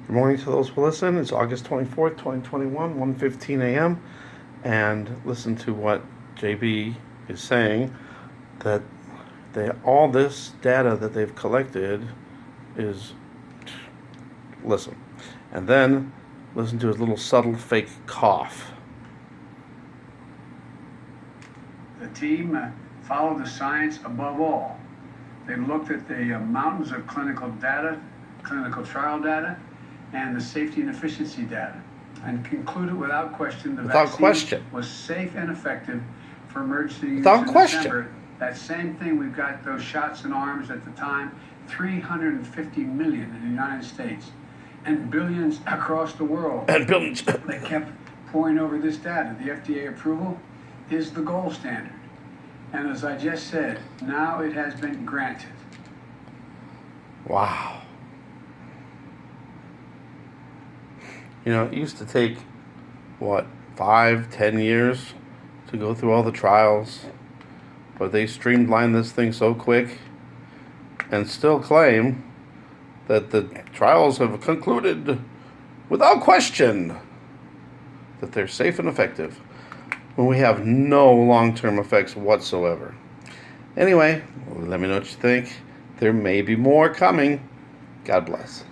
Good morning to those who listen. It's August 24th, 2021, 1:15 a.m. And listen to what JB is saying, that all this data that they've collected is, listen. And then listen to his little subtle fake cough. The team followed the science above all. They looked at the mountains of clinical data, clinical trial data, and the safety and efficiency data, and concluded without question the vaccine was safe and effective for emergency use in December. That same thing, we've got those shots in arms at the time, 350 million in the United States, and billions across the world. And billions. They kept pouring over this data. The FDA approval is the gold standard. And as I just said, now it has been granted. Wow. You know, it used to take, 5-10 years to go through all the trials, but they streamlined this thing so quick and still claim that the trials have concluded without question that they're safe and effective when we have no long-term effects whatsoever. Anyway, let me know what you think. There may be more coming. God bless.